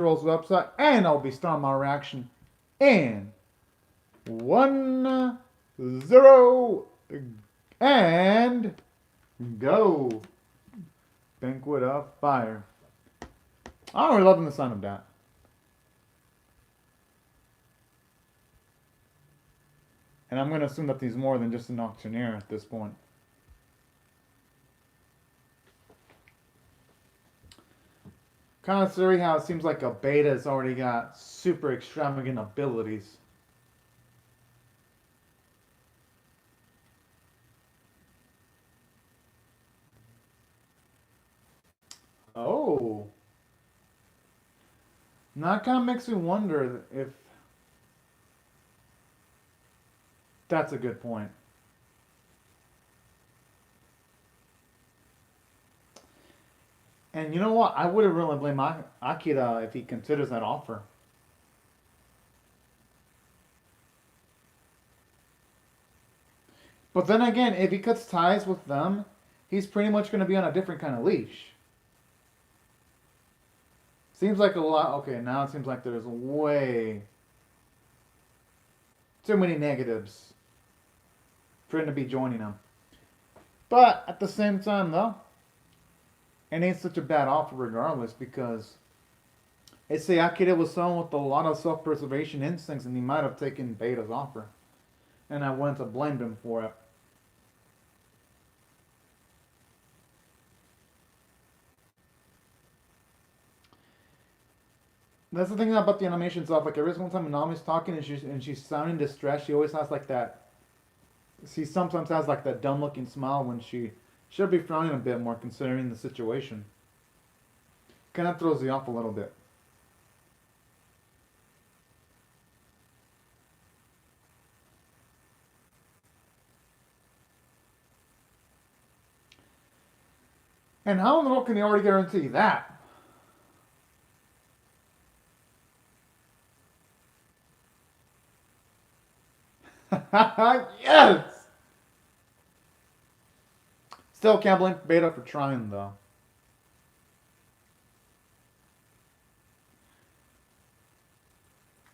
rolls the upside, and I'll be starting my reaction in 1, 0, and go. Banquet of Fire. I'm really loving the sound of that. And I'm going to assume that he's more than just an auctioneer at this point. Kind of silly how it seems like a beta's already got super extravagant abilities. Oh. Now it kind of makes me wonder if that's a good point. And you know what? I wouldn't really blame Akira if he considers that offer. But then again, if he cuts ties with them, he's pretty much going to be on a different kind of leash. Seems like a lot. Okay, now it seems like there's way too many negatives for him to be joining them. But at the same time, though, it ain't such a bad offer regardless because it's the Akira was someone with a lot of self-preservation instincts and he might have taken Beta's offer. And I wouldn't have blamed him for it. That's the thing about the animation stuff. Like every single time Minami's talking and she's sounding distressed, she always has like that. She sometimes has like that dumb-looking smile when she should be frowning a bit more considering the situation. Kind of throws you off a little bit. And how in the world can they already guarantee that? Yes! Still can't blame Beta for trying though.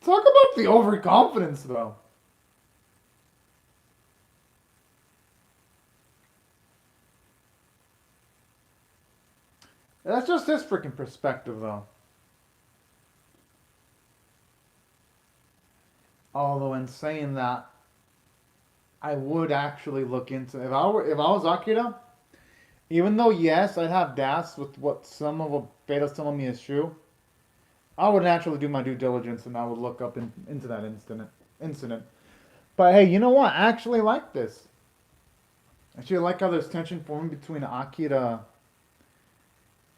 Talk about the overconfidence though. That's just his freaking perspective though. Although in saying that, I would actually look into if I was Akira, even though yes, I'd have doubts with what some of what Beta's telling me is true. I would naturally do my due diligence and I would look up into that incident. But hey, you know what? I actually like this. I actually like how there's tension forming between Akira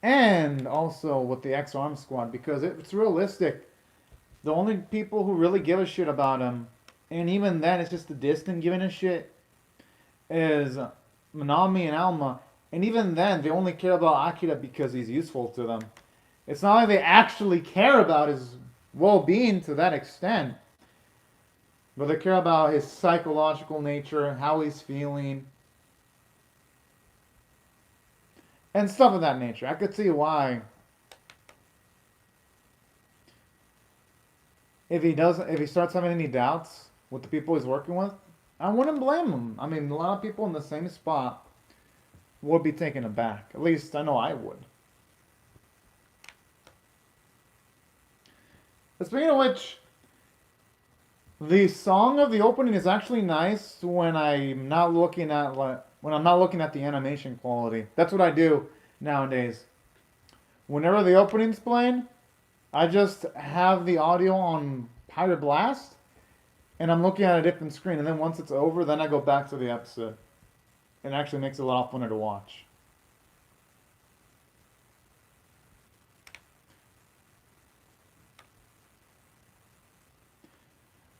and also with the X-Arm Squad because it's realistic. The only people who really give a shit about him, and even then it's just the distant giving a shit, is Manami and Alma. And even then, they only care about Akira because he's useful to them. It's not like they actually care about his well-being to that extent. But they care about his psychological nature, how he's feeling, and stuff of that nature. I could see why. If he starts having any doubts with the people he's working with, I wouldn't blame him. I mean, a lot of people in the same spot would be taken aback. At least I know I would. Speaking of which, the song of the opening is actually nice when I'm not looking at the animation quality. That's what I do nowadays. Whenever the opening's playing, I just have the audio on higher blast, and I'm looking at a different screen. And then once it's over, then I go back to the episode. It actually makes it a lot funner to watch.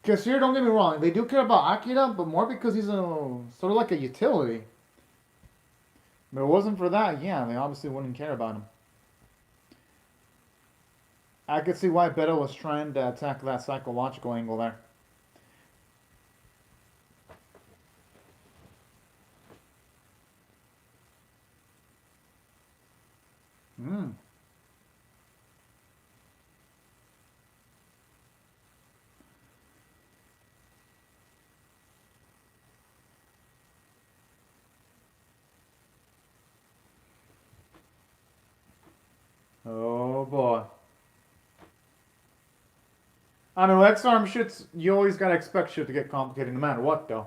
Because here, don't get me wrong, they do care about Akira, but more because he's sort of like a utility. If it wasn't for that, yeah, they obviously wouldn't care about him. I could see why Beto was trying to attack that psychological angle there. Hmm. I mean, with X-Arm shits, you always gotta expect shit to get complicated no matter what, though.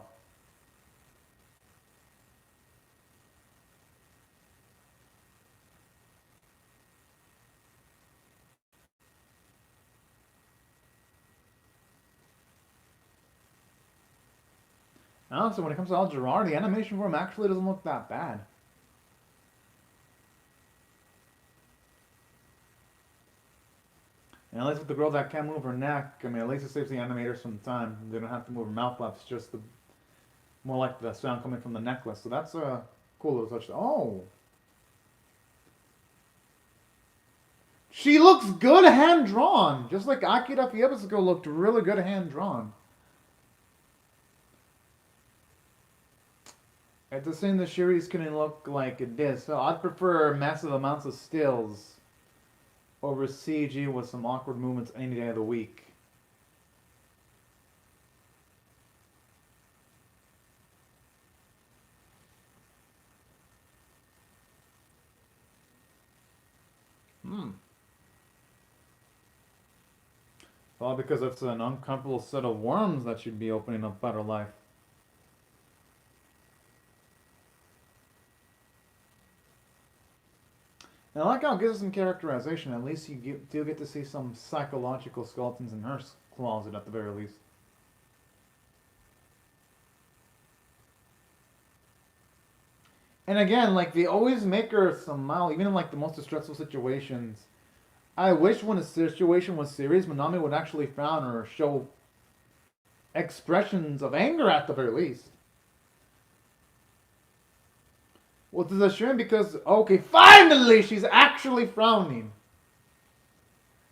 Honestly, when it comes to Al Gerard, the animation for him actually doesn't look that bad. And at least with the girl that can't move her neck, I mean, at least it saves the animators some time. They don't have to move her mouth flaps, just the more like the sound coming from the necklace. So that's a cool little touch. Oh! She looks good hand drawn! Just like Akira Fiebisuko looked really good hand drawn. At the same, the series couldn't look like this, so I'd prefer massive amounts of stills over CG with some awkward movements any day of the week. All because it's an uncomfortable set of worms that should be opening up better life. And I like how it gives us some characterization. At least you do get to see some psychological skeletons in her closet at the very least. And again, like, they always make her somehow, even in like the most stressful situations. I wish when a situation was serious, Manami would actually frown or show expressions of anger at the very least. Well, this is a shame because, okay, finally she's actually frowning.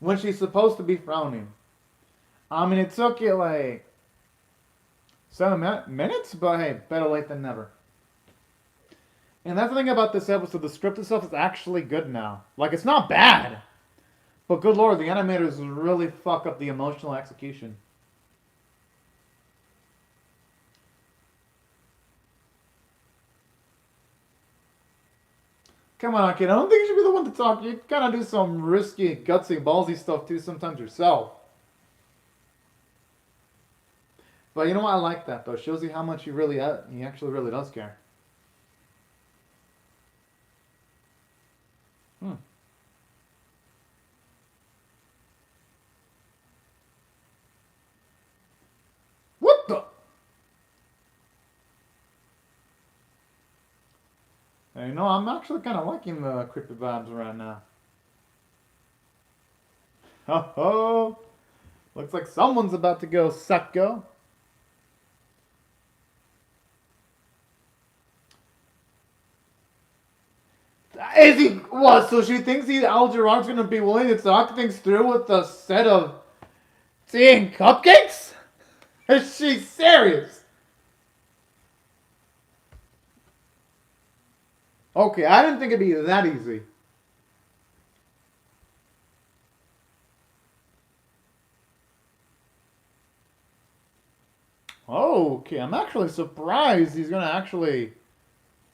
When she's supposed to be frowning. I mean, it took you like 7 minutes, but hey, better late than never. And that's the thing about this episode, the script itself is actually good now. Like, it's not bad. But good lord, the animators really fuck up the emotional execution. Come on, kid. I don't think you should be the one to talk. You gotta do some risky, gutsy, ballsy stuff too sometimes yourself. But you know what? I like that though. It shows you how much he actually really does care. What the? Hey, you know, I'm actually kind of liking the creepy vibes right now. Ho ho! Looks like someone's about to go sucko. Is he what? So she thinks Al Gerard's gonna be willing to talk things through with a set of tea and cupcakes? Is she serious? Okay, I didn't think it'd be that easy. Okay, I'm actually surprised he's gonna actually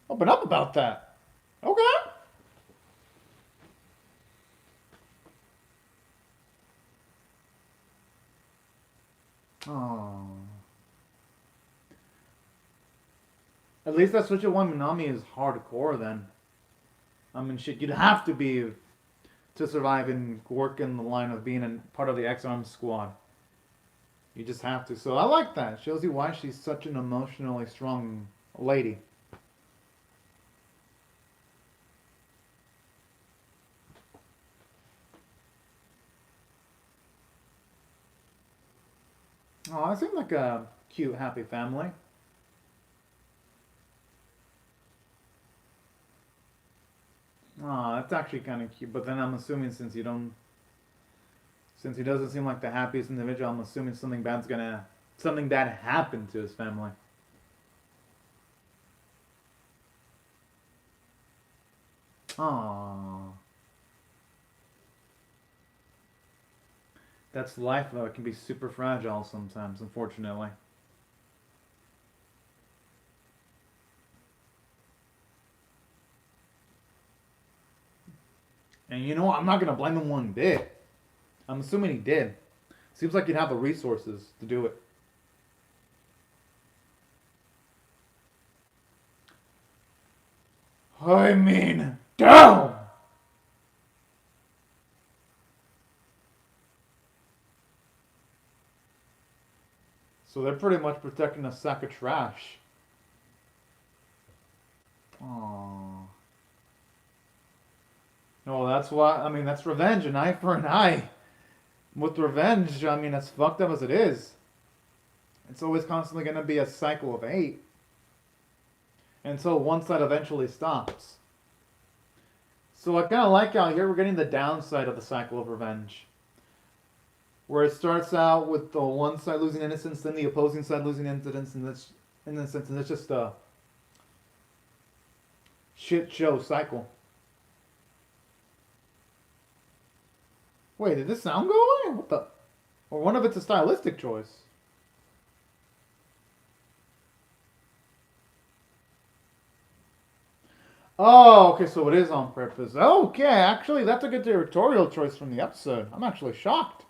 open up about that. Okay. Oh. At least that Switch One Minami is hardcore then. I mean, shit, you'd have to be to survive and work in the line of being a part of the X-Arm squad. You just have to. So I like that. Shows you why she's such an emotionally strong lady. Oh, I seem like a cute, happy family. Oh, that's actually kind of cute. But then I'm assuming since he doesn't seem like the happiest individual, I'm assuming something bad happened to his family. Aww. That's life, though. It can be super fragile sometimes, unfortunately. And you know what? I'm not going to blame him one bit. I'm assuming he did. Seems like you'd have the resources to do it. I mean, damn! So they're pretty much protecting a sack of trash. Aww. No, that's why. I mean, that's revenge, an eye for an eye. With revenge, I mean, as fucked up as it is, it's always constantly going to be a cycle of hate until one side eventually stops. So I kind of like how here we're getting the downside of the cycle of revenge, where it starts out with the one side losing innocence, then the opposing side losing innocence, and it's just a shit show cycle. Wait, did this sound go away? What the? Or one of it's a stylistic choice. Oh, okay, so it is on purpose. Okay, actually, that's a good directorial choice from the episode. I'm actually shocked.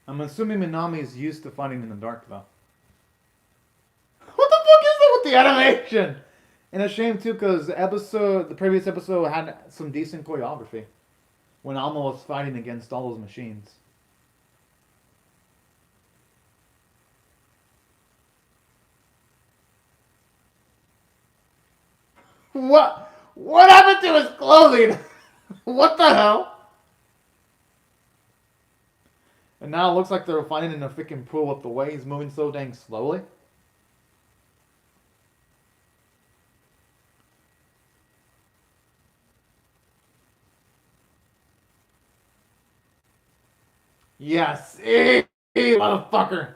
I'm assuming Minami is used to fighting in the dark, though. What the fuck is that with the animation? And a shame, too, because the previous episode had some decent choreography when Alma was fighting against all those machines. What? What happened to his clothing? What the hell? And now it looks like they're finding in a freaking pool with the way he's moving so dang slowly. Yes, motherfucker.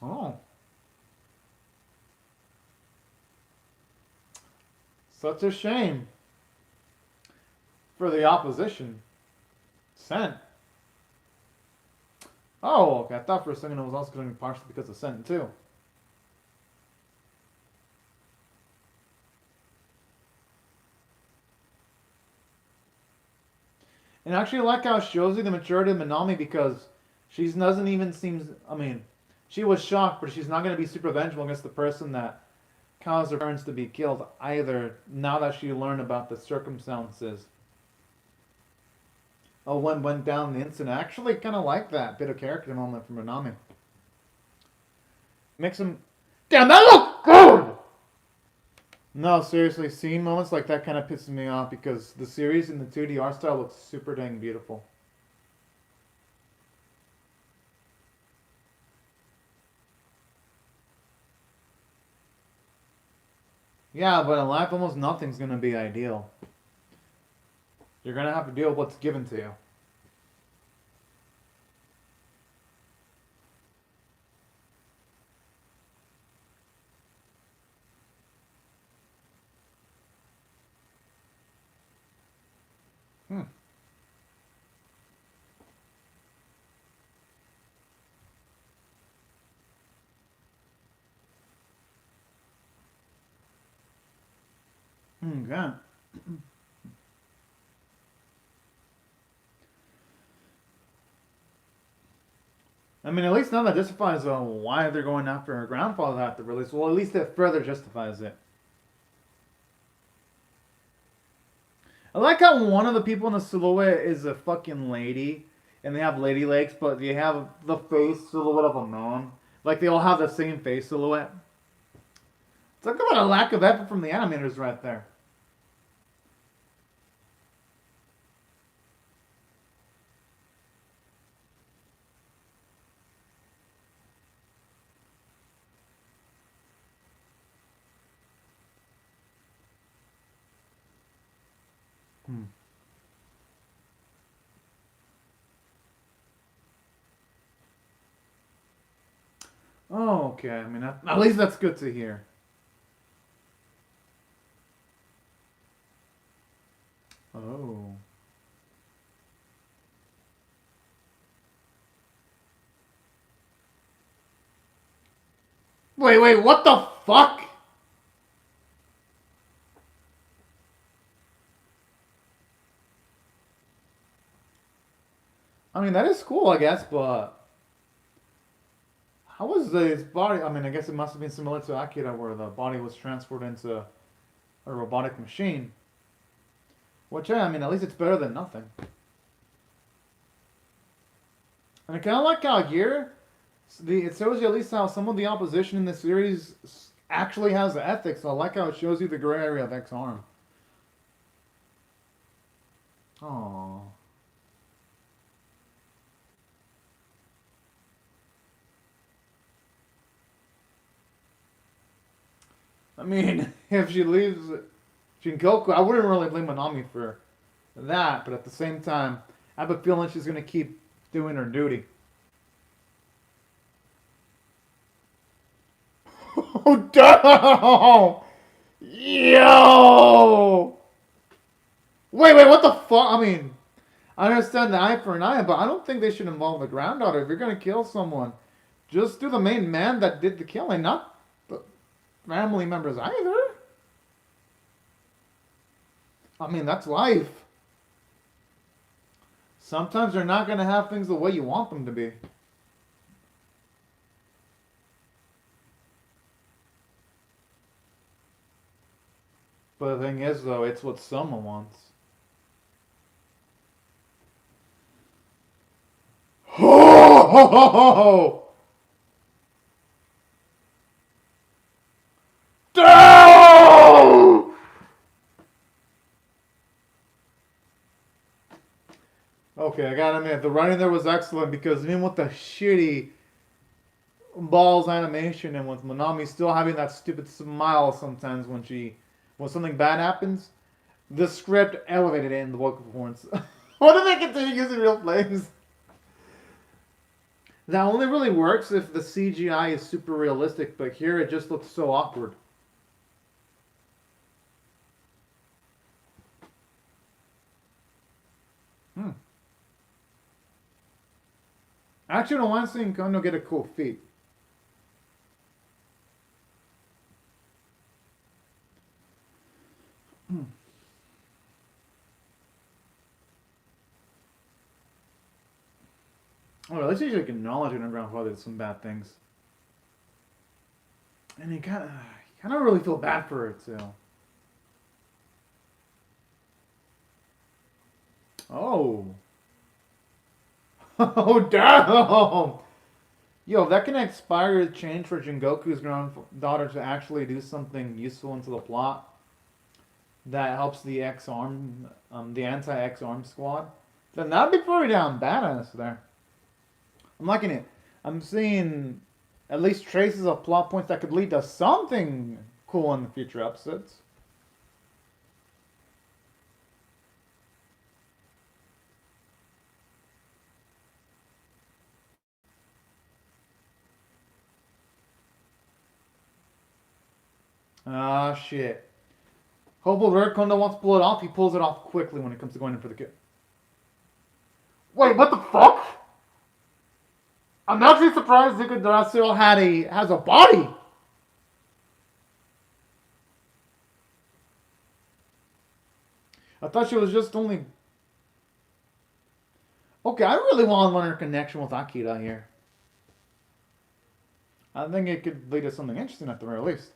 Oh. Such a shame. For the opposition. Scent. Oh, okay. I thought for a second it was also going to be partially because of Scent, too. And I actually like how it shows you the maturity of Minami because she doesn't even seem. I mean, she was shocked, but she's not going to be super vengeful against the person that caused her parents to be killed either, now that she learned about the circumstances of what went down in the incident. I actually kind of like that bit of character moment from Minami. Makes him. Damn, that looked good! No, seriously, seeing moments like that kind of pisses me off because the series in the 2D art style looks super dang beautiful. Yeah, but in life, almost nothing's gonna be ideal. You're gonna have to deal with what's given to you. Hmm. Okay. I mean, at least now that justifies why they're going after her grandfather at the release. Well, at least it further justifies it. I like how one of the people in the silhouette is a fucking lady, and they have lady legs, but they have the face silhouette of a man. Like they all have the same face silhouette. Talk about a lack of effort from the animators right there. Hmm. Oh, okay. I mean, at least that's good to hear. Oh. Wait, what the fuck? I mean, that is cool, I guess, but how was his body? I mean, I guess it must have been similar to Akira, where the body was transferred into a robotic machine. Which, yeah, I mean, at least it's better than nothing. And I kind of like how here, it shows you at least how some of the opposition in the series actually has ethics. So I like how it shows you the gray area of X-Arm. Oh. I mean, if she leaves Shinkoku, I wouldn't really blame Manami for that, but at the same time, I have a feeling she's gonna keep doing her duty. Oh, damn! Yo! Wait, what the fuck? I mean, I understand the eye for an eye, but I don't think they should involve the granddaughter. If you're gonna kill someone, just do the main man that did the killing, not the family members either. I mean, that's life. Sometimes they're not gonna have things the way you want them to be. But the thing is, though, it's what someone wants. Oh! Damn! Okay, I gotta admit, the writing there was excellent because even with the shitty balls animation and with Manami still having that stupid smile sometimes when something bad happens, the script elevated it in the vocal performance. What if they continue using real flames? That only really works if the CGI is super realistic, but here it just looks so awkward. Hmm. Actually, I don't want to see Kono get a cool feat. Hmm. Well, at least you should acknowledge your grandfather did some bad things. And you kind of really feel bad for her, too. Oh. Oh, damn! Yo, if that can inspire change for Jingoku's granddaughter to actually do something useful into the plot that helps the X-Arm, the anti-X-Arm squad, then that'd be pretty damn badass there. I'm liking it. I'm seeing at least traces of plot points that could lead to something cool in the future episodes. Ah, shit. Hopefully, Rare Kondo wants to pull it off. He pulls it off quickly when it comes to going in for the kill. Wait, what the fuck? I'm actually surprised Zika still has a body. I thought she was just only. Okay, I really want to learn her connection with Akira here. I think it could lead to something interesting at the very least.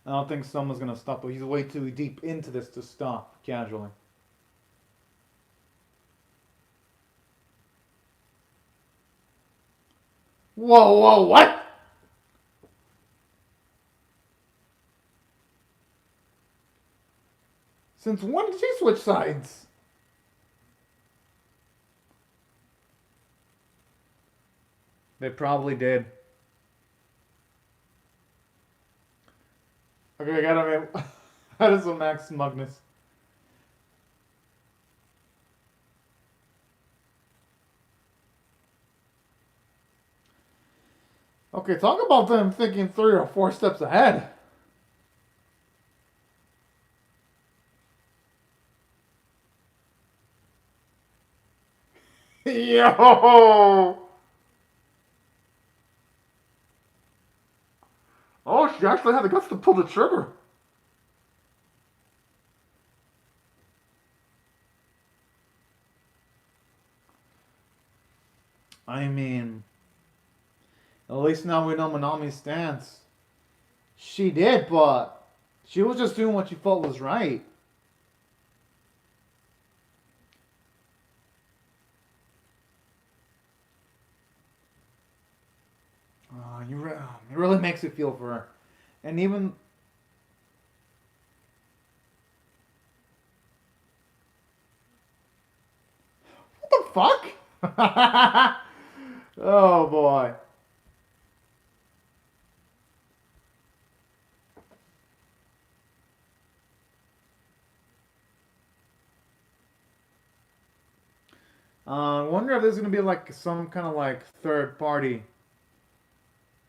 I don't think someone's gonna stop, but he's way too deep into this to stop casually. Whoa, what? Since when did she switch sides? They probably did. Okay, I gotta be. That is some max smugness. Okay, talk about them thinking 3 or 4 steps ahead. Yo! Oh, she actually had the guts to pull the trigger. I mean, at least now we know Manami's stance. She did, but she was just doing what she felt was right. It really makes you feel for her. And even. What the fuck? Oh boy. I wonder if there's gonna be like some kind of like third party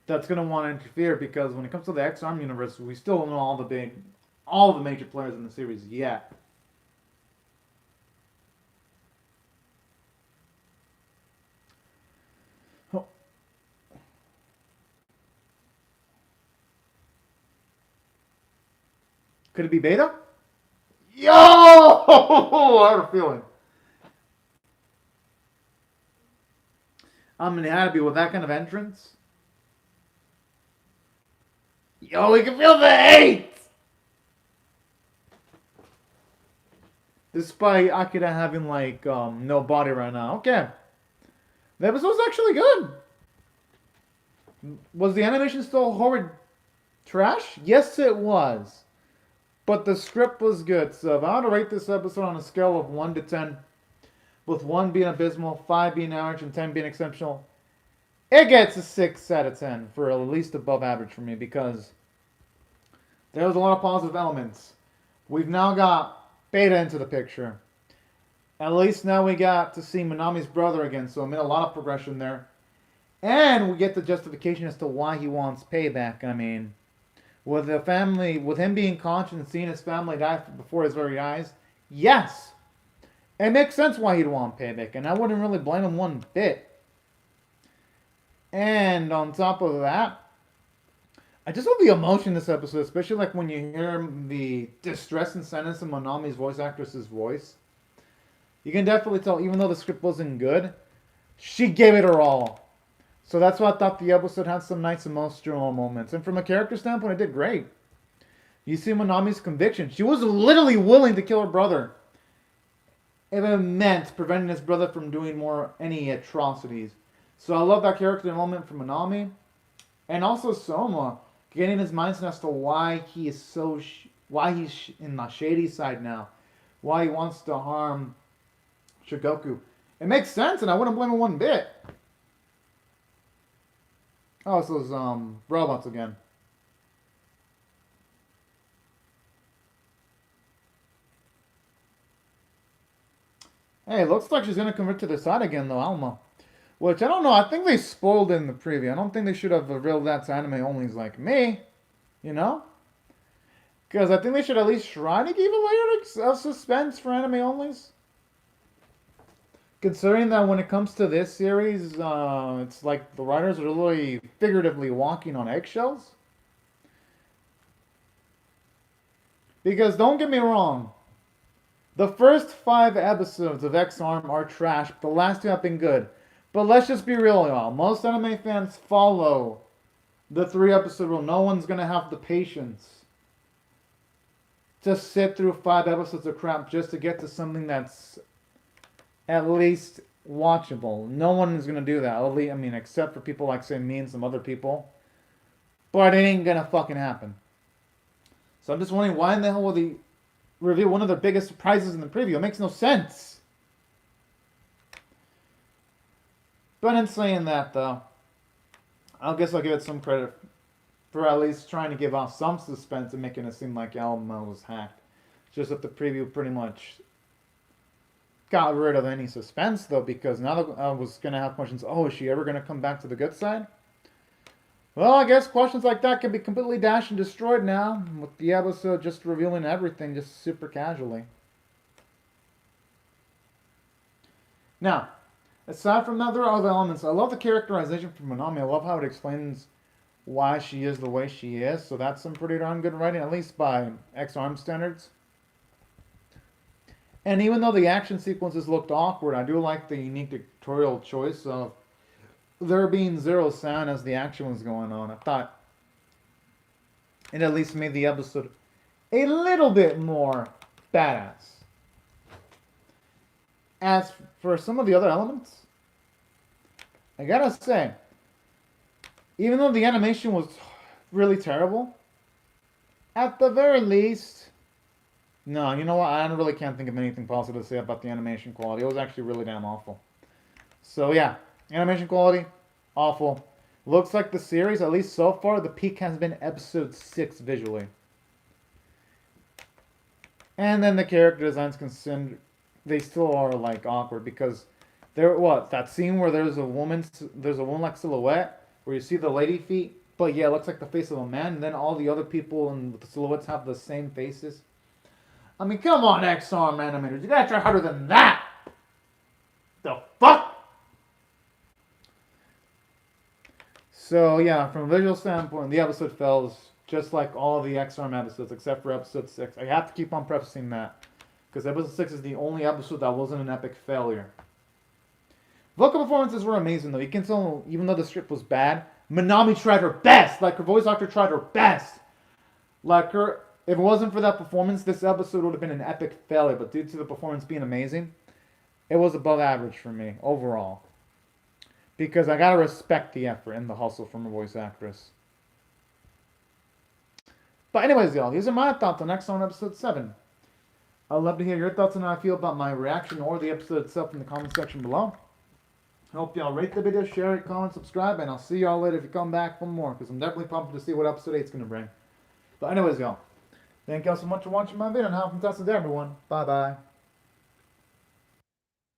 that's gonna want to interfere, because when it comes to the X-Arm universe, we still don't know all the major players in the series yet. Could it be Beta? Yo! I have a feeling. I mean, it had to be with that kind of entrance. Yo, we can feel the hate! Despite Akira having, like, no body right now. Okay. The episode's actually good. Was the animation still horrid trash? Yes, it was. But the script was good. So if I were to rate this episode on a scale of 1 to 10, with 1 being abysmal, 5 being average, and 10 being exceptional, it gets a 6 out of 10 for at least above average for me, because there was a lot of positive elements. We've now got Beta into the picture. At least now we got to see Manami's brother again, so I made a lot of progression there. And we get the justification as to why he wants payback. I mean, with the family, with him being conscious and seeing his family die before his very eyes, yes, it makes sense why he'd want payback, and I wouldn't really blame him one bit. And on top of that, I just love the emotion in this episode, especially like when you hear the distress and sadness in Manami's voice actress's voice. You can definitely tell, even though the script wasn't good, she gave it her all. So that's why I thought the episode had some nice emotional moments. And from a character standpoint, it did great. You see Manami's conviction. She was literally willing to kill her brother if it meant preventing his brother from doing any atrocities. So I love that character moment from Manami. And also Soma getting his mindset as to why he is why he's in the shady side now. Why he wants to harm Shigoku. It makes sense, and I wouldn't blame him one bit. Oh, it's those robots again. Hey, looks like she's gonna convert to their side again, though, Alma. Which I don't know. I think they spoiled it in the preview. I don't think they should have revealed that to anime onlys like me. You know? Because I think they should at least try to keep a layer of suspense for anime onlys. Considering that when it comes to this series, it's like the writers are really figuratively walking on eggshells. Because don't get me wrong, the first 5 episodes of X-Arm are trash, but the last 2 have been good. But let's just be real, y'all. Most anime fans follow the 3-episode rule. No one's gonna have the patience to sit through 5 episodes of crap just to get to something that's at least watchable. No one is gonna do that. At least, I mean, except for people like, say, me and some other people. But it ain't gonna fucking happen. So I'm just wondering, why in the hell will they reveal one of their biggest surprises in the preview? It makes no sense. But in saying that, though, I guess I'll give it some credit for at least trying to give off some suspense and making it seem like Alma was hacked. Just that the preview pretty much got rid of any suspense, though, because now that I was going to have questions, oh, is she ever going to come back to the good side? Well, I guess questions like that can be completely dashed and destroyed now, with the episode just revealing everything just super casually. Now, Aside from that, there are other elements. I love the characterization from Minami. I love how it explains why she is the way she is. So that's some pretty darn good writing, at least by X-Arm standards. And even though the action sequences looked awkward, I do like the unique dictatorial choice of there being zero sound as the action was going on. I thought it at least made the episode a little bit more badass. As for some of the other elements, I gotta say, even though the animation was really terrible, at the very least, no, you know what? I really can't think of anything positive to say about the animation quality. It was actually really damn awful. So yeah, animation quality, awful. Looks like the series, at least so far, the peak has been episode 6 visually. And then the character designs considered, they still are like awkward because there, what, that scene where there's a woman-like silhouette where you see the lady feet, but yeah, it looks like the face of a man, and then all the other people and the silhouettes have the same faces. I mean, come on, X-Arm animators, you gotta try harder than that! The fuck? So yeah, from a visual standpoint, the episode fails just like all the X-Arm episodes, except for episode 6. I have to keep on prefacing that, because episode 6 is the only episode that wasn't an epic failure. Vocal performances were amazing, though. You can tell, even though the script was bad, Minami tried her best! Like, her voice actor tried her best! Like, if it wasn't for that performance, this episode would have been an epic failure, but due to the performance being amazing, it was above average for me, overall. Because I gotta respect the effort and the hustle from a voice actress. But anyways, y'all, these are my thoughts on X-Arm episode 7. I'd love to hear your thoughts on how I feel about my reaction or the episode itself in the comment section below. I hope y'all rate the video, share it, comment, subscribe, and I'll see y'all later if you come back for more, because I'm definitely pumped to see what episode 8 is going to bring. But anyways, y'all, thank y'all so much for watching my video, and have a fantastic day, everyone. Bye-bye.